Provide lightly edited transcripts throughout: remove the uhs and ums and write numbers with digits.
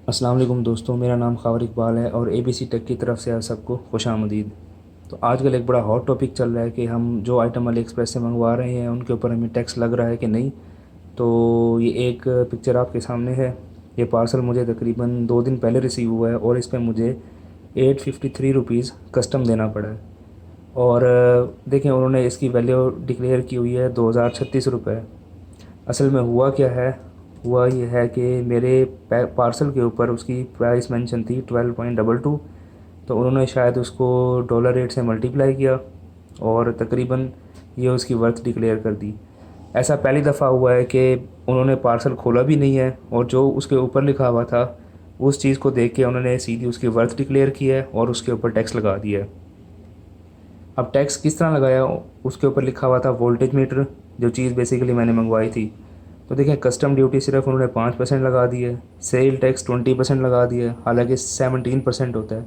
अस्सलाम वालेकुम दोस्तों, मेरा नाम ख़ावर इकबाल है और एबीसी टेक की तरफ से आप सबको खुशामदीद। तो आजकल एक बड़ा हॉट टॉपिक चल रहा है कि हम जो आइटम अली एक्सप्रेस से मंगवा रहे हैं उनके ऊपर हमें टैक्स लग रहा है कि नहीं। तो ये एक पिक्चर आपके सामने है। ये पार्सल मुझे तकरीबन 2 दिन पहले रिसीव हुआ है और इस पर मुझे 853 रुपीज़ कस्टम देना पड़ा है। और देखें, उन्होंने इसकी वैल्यू डिक्लेयर की हुई है 2036 रुपये। असल में हुआ क्या है, हुआ ये है कि मेरे पार्सल के ऊपर उसकी प्राइस मेंशन थी 12.22। तो उन्होंने शायद उसको डॉलर रेट से मल्टीप्लाई किया और तकरीबन ये उसकी वर्थ डिक्लेयर कर दी। ऐसा पहली दफ़ा हुआ है कि उन्होंने पार्सल खोला भी नहीं है और जो उसके ऊपर लिखा हुआ था उस चीज़ को देख के उन्होंने सीधी उसकी वर्थ डिक्लेयर किया है और उसके ऊपर टैक्स लगा दिया है। अब टैक्स किस तरह लगाया, उसके ऊपर लिखा हुआ था वोल्टेज मीटर, जो चीज़ बेसिकली मैंने मंगवाई थी। तो देखिए, कस्टम ड्यूटी सिर्फ उन्होंने 5% लगा दी है, सेल टैक्स 20% लगा दिया है, हालांकि 17% होता है।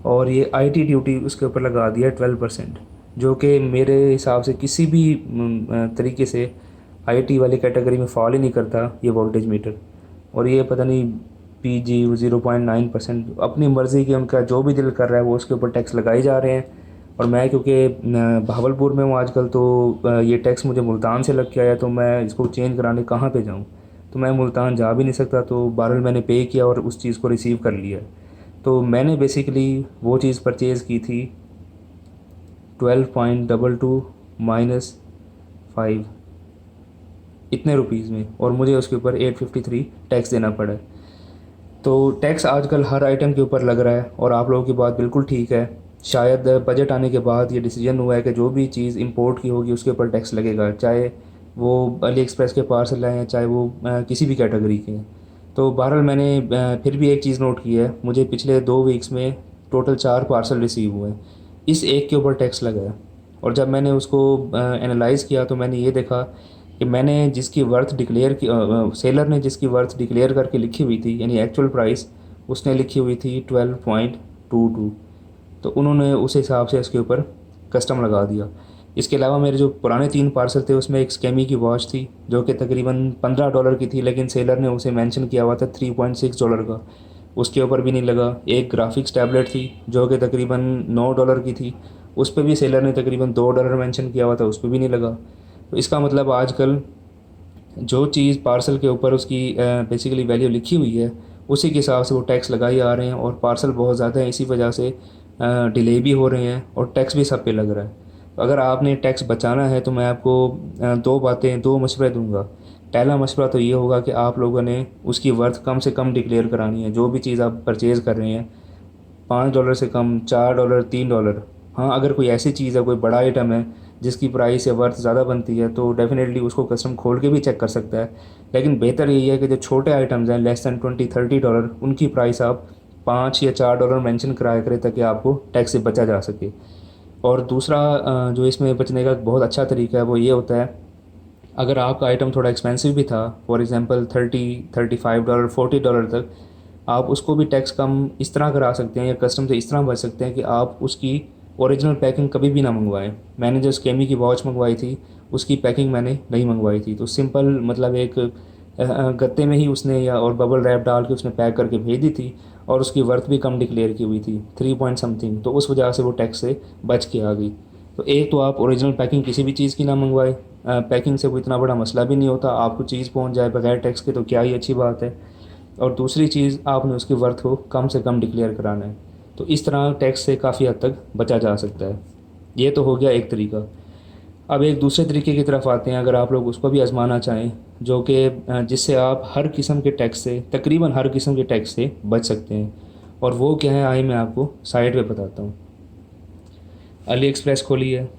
और ये आईटी ड्यूटी उसके ऊपर लगा दिया है 12%, जो कि मेरे हिसाब से किसी भी तरीके से आईटी वाली कैटेगरी में फॉल ही नहीं करता ये वोल्टेज मीटर। और ये पता नहीं पीजी 0.9%, अपनी मर्ज़ी के उनका जो भी दिल कर रहा है वो उसके ऊपर टैक्स लगाए जा रहे हैं। और मैं क्योंकि बहावलपुर में हूँ आजकल, तो ये टैक्स मुझे मुल्तान से लग के आया, तो मैं इसको चेंज कराने कहाँ पे जाऊँ। तो मैं मुल्तान जा भी नहीं सकता, तो बहरहाल मैंने पे किया और उस चीज़ को रिसीव कर लिया। तो मैंने बेसिकली वो चीज़ परचेज़ की थी 12.22 -5 इतने रुपीज़ में, और मुझे उसके ऊपर 853 टैक्स देना पड़ा। तो टैक्स आजकल हर आइटम के ऊपर लग रहा है और आप लोगों की बात बिल्कुल ठीक है। शायद बजट आने के बाद ये डिसीजन हुआ है कि जो भी चीज़ इंपोर्ट की होगी उसके ऊपर टैक्स लगेगा, चाहे वो अली एक्सप्रेस के पार्सल आए हैं, चाहे वो किसी भी कैटेगरी के हैं। तो बहरहाल मैंने फिर भी एक चीज़ नोट की है, मुझे पिछले 2 वीक्स में टोटल 4 पार्सल रिसीव हुए हैं। इस एक के ऊपर टैक्स लगा है। और जब मैंने उसको एनालाइज़ किया तो मैंने ये देखा कि मैंने जिसकी वर्थ डिक्लेयर की, सेलर ने जिसकी वर्थ डिक्लेयर करके लिखी हुई थी, यानी एक्चुअल प्राइस उसने लिखी हुई थी 12.22। तो उन्होंने उस हिसाब से इसके ऊपर कस्टम लगा दिया। इसके अलावा मेरे जो पुराने 3 पार्सल थे उसमें एक स्केमी की वॉच थी जो कि तकरीबन $15 की थी, लेकिन सेलर ने उसे मेंशन किया हुआ था $3.6 का, उसके ऊपर भी नहीं लगा। एक ग्राफिक्स टैबलेट थी जो कि तकरीबन $9 की थी, उस पर भी सेलर ने तकरीबन $2 मेंशन किया हुआ था, उस पर भी नहीं लगा। तो इसका मतलब आजकल जो चीज़ पार्सल के ऊपर उसकी बेसिकली वैल्यू लिखी हुई है उसी के हिसाब से वो टैक्स लगाए आ रहे हैं, और पार्सल बहुत ज़्यादा है, इसी वजह से डिले भी हो रहे हैं और टैक्स भी सब पे लग रहा है। तो अगर आपने टैक्स बचाना है तो मैं आपको दो मशवरे दूंगा। पहला मशवरा तो ये होगा कि आप लोगों ने उसकी वर्थ कम से कम डिक्लेयर करानी है, जो भी चीज़ आप परचेज़ कर रहे हैं। $5 से कम, $4, $3। हाँ, अगर कोई ऐसी चीज़ है, कोई बड़ा आइटम है जिसकी प्राइस या वर्थ ज़्यादा बनती है, तो डेफ़िनेटली उसको कस्टम खोल के भी चेक कर सकता है। लेकिन बेहतर यही है कि जो छोटे आइटम्स हैं, लेस दैन $20-30, उनकी प्राइस आप $5 या $4 मेंशन कराया करें ताकि आपको टैक्स से बचा जा सके। और दूसरा जो इसमें बचने का बहुत अच्छा तरीका है वो ये होता है, अगर आपका आइटम थोड़ा एक्सपेंसिव भी था, फॉर एग्ज़ाम्पल 30, $35, $40 तक, आप उसको भी टैक्स कम इस तरह करा सकते हैं या कस्टम से इस तरह बच सकते हैं कि आप उसकी ओरिजिनल पैकिंग कभी भी ना मंगवाएं। मैंने जो स्केमी की वॉच मंगवाई थी उसकी पैकिंग मैंने नहीं मंगवाई थी, तो सिंपल मतलब एक गत्ते में ही उसने या और बबल रैप डाल के उसने पैक करके भेज दी थी, और उसकी वर्थ भी कम डिक्लेयर की हुई थी 3 पॉइंट समथिंग, तो उस वजह से वो टैक्स से बच के आ गई। तो एक तो आप ओरिजिनल पैकिंग किसी भी चीज़ की ना मंगवाए, पैकिंग से कोई इतना बड़ा मसला भी नहीं होता, आपको चीज़ पहुंच जाए बगैर टैक्स के तो क्या ही अच्छी बात है। और दूसरी चीज़, आपने उसकी वर्थ को कम से कम डिक्लेयर कराना है। तो इस तरह टैक्स से काफ़ी हद तक बचा जा सकता है। ये तो हो गया एक तरीका। अब एक दूसरे तरीके की तरफ आते हैं, अगर आप लोग उसको भी आजमाना चाहें, जो कि जिससे आप हर किस्म के टैक्स से, तकरीबन हर किस्म के टैक्स से बच सकते हैं। और वो क्या है, आइए मैं आपको साइड पे बताता हूँ। अली एक्सप्रेस खोली है,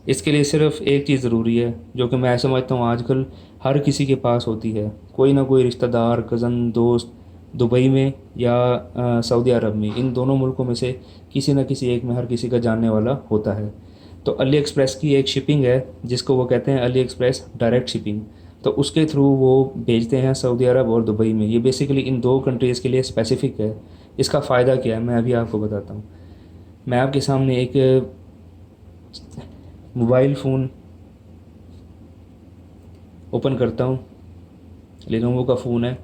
इसके लिए सिर्फ एक चीज़ ज़रूरी है जो कि मैं समझता हूँ आजकल हर किसी के पास होती है, कोई ना कोई रिश्तेदार, कज़न, दोस्त दुबई में या सऊदी अरब में, इन दोनों मुल्कों में से किसी न किसी एक में हर किसी का जानने वाला होता है। तो अली एक्सप्रेस की एक शिपिंग है जिसको वो कहते हैं अली एक्सप्रेस डायरेक्ट शिपिंग। तो उसके थ्रू वो भेजते हैं सऊदी अरब और दुबई में, ये बेसिकली इन दो कंट्रीज़ के लिए स्पेसिफ़िक है। इसका फ़ायदा क्या है मैं अभी आपको बताता हूँ। मैं आपके सामने एक मोबाइल फ़ोन ओपन करता हूँ, लेनोवो का फ़ोन है,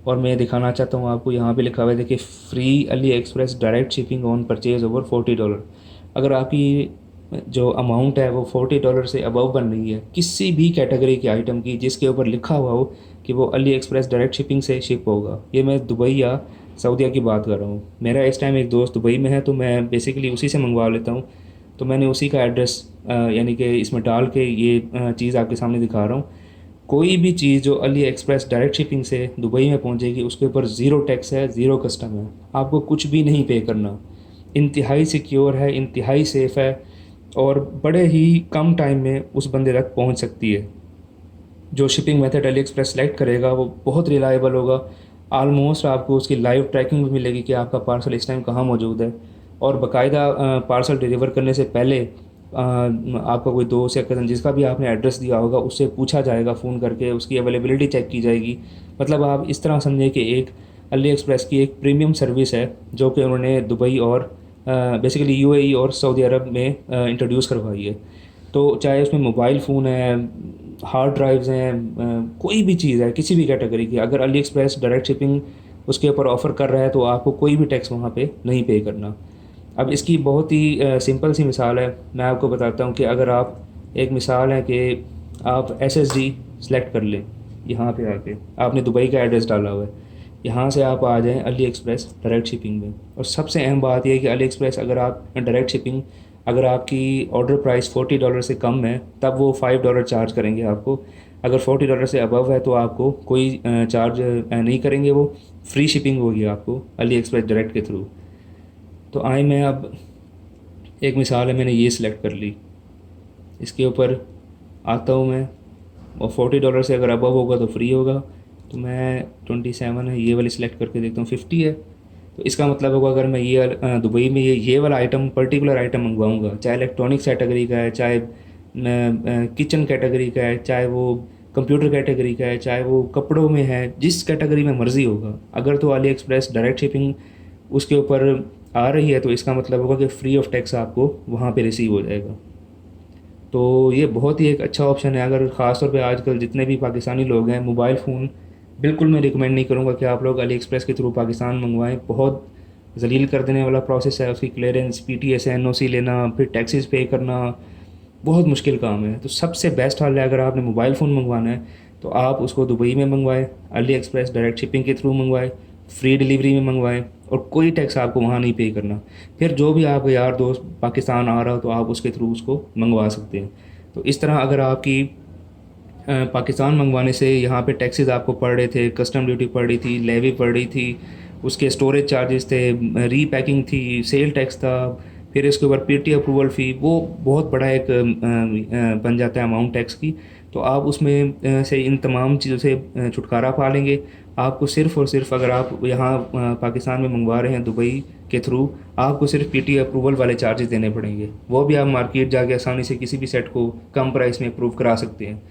और मैं दिखाना चाहता हूँ आपको, यहाँ पे लिखा हुआ है देखिए, free Ali express direct shipping on purchase over $40। अगर आपकी जो अमाउंट है वो $40 से अबव बन रही है किसी भी कैटेगरी के आइटम की जिसके ऊपर लिखा हुआ हो कि वो अली एक्सप्रेस डायरेक्ट शिपिंग से शिप होगा, ये मैं दुबई या सऊदीया की बात कर रहा हूँ। मेरा इस टाइम एक दोस्त दुबई में है तो मैं बेसिकली उसी से मंगवा लेता हूँ। तो मैंने उसी का एड्रेस यानी कि इसमें डाल के ये चीज़ आपके सामने दिखा रहा हूँ। कोई भी चीज़ जो अली एक्सप्रेस डायरेक्ट शिपिंग से दुबई में पहुंचेगी उसके ऊपर ज़ीरो टैक्स है, ज़ीरो कस्टम है, आपको कुछ भी नहीं पे करना। इंतहाई सिक्योर है, इंतहाई सेफ़ है, और बड़े ही कम टाइम में उस बंदे तक पहुंच सकती है। जो shipping method Ali express select करेगा वो बहुत रिलायबल होगा। आलमोस्ट आपको उसकी लाइव ट्रैकिंग भी मिलेगी कि आपका पार्सल इस टाइम कहाँ मौजूद है। और बाकायदा पार्सल डिलीवर करने से पहले आपका कोई दोस्त या कज़न जिसका भी आपने एड्रेस दिया होगा उससे पूछा जाएगा फ़ोन करके, उसकी अवेलेबिलिटी चेक की जाएगी। मतलब आप इस तरह समझें कि एक अली एक्सप्रेस की एक प्रीमियम सर्विस है जो कि उन्होंने दुबई और बेसिकली यूएई और सऊदी अरब में इंट्रोड्यूस करवाई है। तो चाहे उसमें मोबाइल फ़ोन है, हार्ड ड्राइव्स हैं, कोई भी चीज़ है किसी भी कैटेगरी की, अगर अली एक्सप्रेस डायरेक्ट शिपिंग उसके ऊपर ऑफ़र कर रहा है तो आपको कोई भी टैक्स वहाँ पे नहीं पे करना। अब इसकी बहुत ही सिंपल सी मिसाल है, मैं आपको बताता हूँ कि अगर आप, एक मिसाल है कि आप एसएसडी सेलेक्ट कर लें, यहाँ पे आके आपने दुबई का एड्रेस डाला हुआ है, यहाँ से आप आ जाएं अली एक्सप्रेस डायरेक्ट शिपिंग में। और सबसे अहम बात यह है कि अली एक्सप्रेस अगर आप डायरेक्ट शिपिंग, अगर आपकी ऑर्डर प्राइस $40 से कम है तब वो $5 चार्ज करेंगे आपको। अगर $40 से अबव है तो आपको कोई चार्ज नहीं करेंगे, वो फ्री शिपिंग होगी आपको अली एक्सप्रेस डायरेक्ट के थ्रू। तो आए मैं अब, एक मिसाल है, मैंने ये सिलेक्ट कर ली, इसके ऊपर आता हूँ मैं, और $40 से अगर अबव होगा तो फ्री होगा। तो मैं 27 है ये वाली सिलेक्ट करके देखता हूँ, 50 है। तो इसका मतलब होगा अगर मैं ये दुबई में ये वाला आइटम, पर्टिकुलर आइटम मंगवाऊंगा, चाहे इलेक्ट्रॉनिक्स कैटेगरी का है, चाहे किचन कैटेगरी का है, चाहे वो कंप्यूटर कैटेगरी का है, चाहे वो कपड़ों में है, जिस कैटेगरी में मर्ज़ी होगा, अगर तो अली एक्सप्रेस डायरेक्ट शिपिंग उसके ऊपर आ रही है तो इसका मतलब होगा कि फ्री ऑफ टैक्स आपको वहाँ पे रिसीव हो जाएगा। तो ये बहुत ही एक अच्छा ऑप्शन है। अगर ख़ास तौर पे आजकल जितने भी पाकिस्तानी लोग हैं, मोबाइल फ़ोन बिल्कुल मैं रिकमेंड नहीं करूँगा कि आप लोग अली एक्सप्रेस के थ्रू पाकिस्तान मंगवाएं। बहुत ज़लील कर देने वाला प्रोसेस है, उसकी क्लियरेंस, पीटीएस, एनओसी लेना, फिर टैक्सेस पे करना, बहुत मुश्किल काम है। तो सबसे बेस्ट हाल है, अगर आपने मोबाइल फ़ोन मंगवाना है तो आप उसको दुबई में मंगवाएं, अली एक्सप्रेस डायरेक्ट शिपिंग के थ्रू मंगवाएं, फ्री डिलीवरी में मंगवाएं, और कोई टैक्स आपको वहाँ नहीं पे करना। फिर जो भी आपका यार दोस्त पाकिस्तान आ रहा हो तो आप उसके थ्रू उसको मंगवा सकते हैं। तो इस तरह अगर आपकी पाकिस्तान मंगवाने से यहाँ पे टैक्सेस आपको पड़ रहे थे, कस्टम ड्यूटी पड़ रही थी, लेवी पड़ रही थी, उसके स्टोरेज चार्जेस थे, रीपैकिंग थी, सेल टैक्स था, फिर इसके ऊपर पीटी अप्रूवल फ़ी, वो बहुत बड़ा एक बन जाता है अमाउंट टैक्स की। तो आप उसमें से इन तमाम चीज़ों से छुटकारा पा लेंगे। आपको सिर्फ़ और सिर्फ, अगर आप यहाँ पाकिस्तान में मंगवा रहे हैं दुबई के थ्रू, आपको सिर्फ पीटी अप्रूवल वाले चार्जेस देने पड़ेंगे, वो भी आप मार्केट जाके आसानी से किसी भी सेट को कम प्राइस में अप्रूव करा सकते हैं।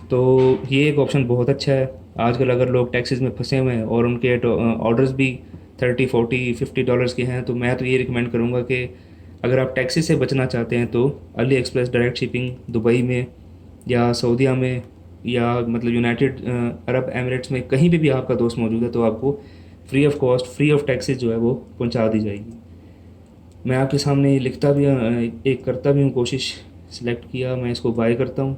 तो ये एक ऑप्शन बहुत अच्छा है। आजकल अगर लोग टैक्सेस में फंसे हुए हैं और उनके ऑर्डर्स भी 30, 40, 50 डॉलर्स के हैं, तो मैं तो ये रिकमेंड करूँगा कि अगर आप टैक्सेस से बचना चाहते हैं तो Ali express direct shipping Dubai में या सऊदीया में या मतलब यूनाइटेड अरब एमिरेट्स में कहीं पे भी आपका दोस्त मौजूद है तो आपको free of cost, free of taxes जो है वो पहुंचा दी जाएगी। मैं आपके सामने लिखता भी एक करता भी हूँ कोशिश। सिलेक्ट किया, मैं इसको बाय करता हूँ।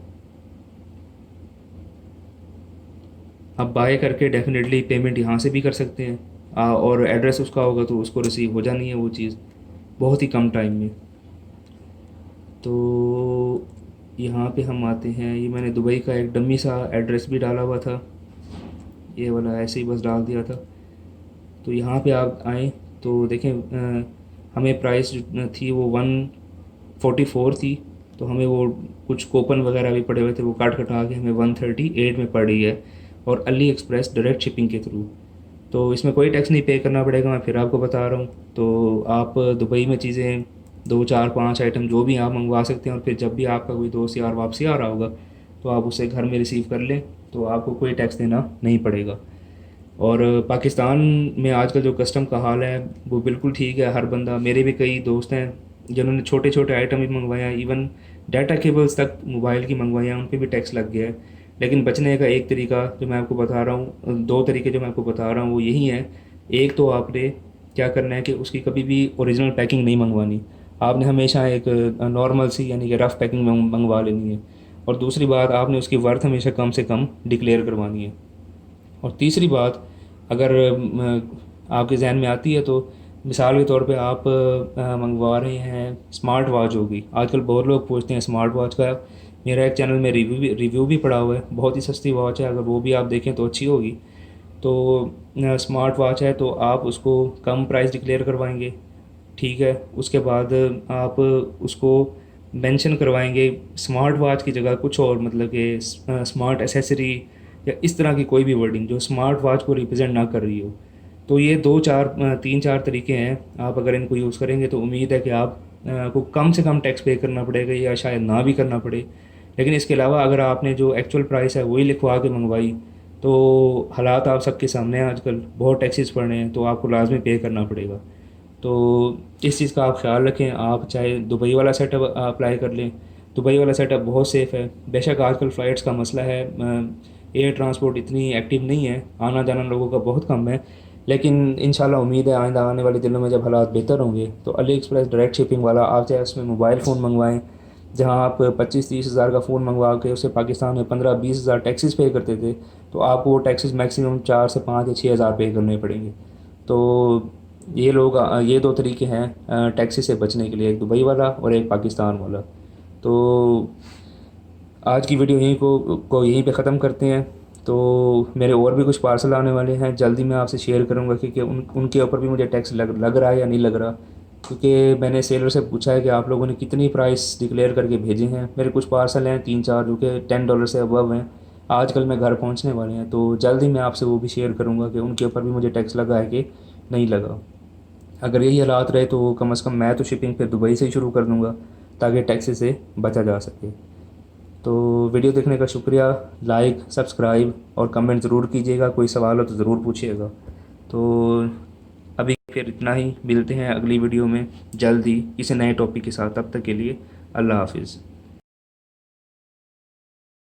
आप बाय करके डेफिनेटली पेमेंट यहाँ से भी कर सकते हैं, और एड्रेस उसका होगा तो उसको रिसीव हो जानी है वो चीज़ बहुत ही कम टाइम में। तो यहाँ पे हम आते हैं, ये मैंने दुबई का एक डमी सा एड्रेस भी डाला हुआ था, ये वाला ऐसे ही बस डाल दिया था। तो यहाँ पे आप आएँ तो देखें, हमें प्राइस जो थी वो 144 थी, तो हमें वो कुछ कूपन वगैरह भी पड़े हुए थे, वो काट कटा के हमें 138 में पड़ रही है, और अली एक्सप्रेस डायरेक्ट शिपिंग के थ्रू। तो इसमें कोई टैक्स नहीं पे करना पड़ेगा, मैं फिर आपको बता रहा हूँ। तो आप दुबई में चीज़ें 2, 4, 5 आइटम जो भी आप मंगवा सकते हैं, और फिर जब भी आपका कोई दोस्त यार वापसी आ रहा होगा तो आप उसे घर में रिसीव कर लें, तो आपको कोई टैक्स देना नहीं पड़ेगा। और पाकिस्तान में आजकल जो कस्टम का हाल है वो बिल्कुल ठीक है। हर बंदा, मेरे भी कई दोस्त हैं जिन्होंने छोटे छोटे आइटम भी मंगवाए हैं, इवन डाटा केबल्स तक मोबाइल की मंगवाई हैं, उन पर भी टैक्स लग गया है। लेकिन बचने का एक तरीका जो मैं आपको बता रहा हूँ, दो तरीके जो मैं आपको बता रहा हूँ वो यही हैं। एक तो आपने क्या करना है कि उसकी कभी भी ओरिजिनल पैकिंग नहीं मंगवानी। आपने हमेशा एक नॉर्मल सी यानी कि रफ़ पैकिंग मंगवा लेनी है। और दूसरी बात, आपने उसकी वर्थ हमेशा कम से कम डिक्लेयर करवानी है। और तीसरी बात, अगर आपके जहन में आती है तो मिसाल के तौर पे आप मंगवा रहे हैं स्मार्ट वॉच होगी। आजकल बहुत लोग पूछते हैं स्मार्ट वॉच का। मेरा एक चैनल में रिव्यू भी पड़ा हुआ है, बहुत ही सस्ती वॉच है, अगर वो भी आप देखें तो अच्छी होगी। तो स्मार्ट वॉच है तो आप उसको कम प्राइस डिक्लेयर करवाएंगे, ठीक है। उसके बाद आप उसको मेंशन करवाएंगे स्मार्ट वॉच की जगह कुछ और, मतलब कि स्मार्ट एसेसरी या इस तरह की कोई भी वर्डिंग जो स्मार्ट वॉच को रिप्रेजेंट ना कर रही हो। तो ये तीन चार तरीके हैं। आप अगर इनको यूज़ करेंगे तो उम्मीद है कि आप को कम से कम टैक्स पे करना पड़ेगा या शायद ना भी करना पड़े। लेकिन इसके अलावा अगर आपने जो एक्चुअल प्राइस है वही लिखवा के मंगवाई तो हालात आप सबके सामने हैं, आजकल बहुत टैक्सेस पड़ रहे हैं तो आपको लाजमी पे करना पड़ेगा। तो इस चीज़ का आप ख्याल रखें। आप चाहे दुबई वाला सेटअप अप्लाई कर लें, दुबई वाला सेटअप बहुत सेफ़ है। बेशक आजकल फ़्लाइट्स का मसला है, एयर ट्रांसपोर्ट इतनी एक्टिव नहीं है, आना जाना लोगों का बहुत कम है। लेकिन इंशाल्लाह उम्मीद है आइंदा आने वाले दिनों में जब हालात बेहतर होंगे तो अली एक्सप्रेस डायरेक्ट शिपिंग वाला, आप चाहे उसमें मोबाइल फ़ोन मंगवाएं, जहां आप 25-30 हज़ार का फ़ोन मंगवा के उसे पाकिस्तान में 15-20 हज़ार टैक्सेस पे करते थे, तो आपको वो टैक्सेस मैक्सिमम 4 से 5 या 6 हज़ार पे करने पड़ेंगे। तो ये दो तरीके हैं टैक्सी से बचने के लिए, एक दुबई वाला और एक पाकिस्तान वाला। तो आज की वीडियो यहीं को यहीं पे ख़त्म करते हैं। तो मेरे और भी कुछ पार्सल आने वाले हैं, जल्दी मैं आपसे शेयर करूंगा क्योंकि उनके ऊपर भी मुझे टैक्स लग रहा है या नहीं लग रहा। क्योंकि मैंने सेलर से पूछा है कि आप लोगों ने कितनी प्राइस डिक्लेयर करके भेजे हैं। मेरे कुछ पार्सल हैं 3-4 जो कि $10 से अबव हैं, आजकल मैं घर पहुंचने वाले हैं। तो जल्दी मैं आपसे वो भी शेयर करूंगा कि उनके ऊपर भी मुझे टैक्स लगा है कि नहीं लगा। अगर यही हालात रहे तो कम से कम मैं तो शिपिंग फिर दुबई से ही शुरू कर दूंगा ताकि टैक्सी से बचा जा सके। तो वीडियो देखने का शुक्रिया। लाइक, सब्सक्राइब और कमेंट ज़रूर कीजिएगा। कोई सवाल हो तो ज़रूर पूछिएगा। तो अभी फिर इतना ही, मिलते हैं अगली वीडियो में जल्दी किसी नए टॉपिक के साथ। तब तक के लिए अल्लाह हाफिज़।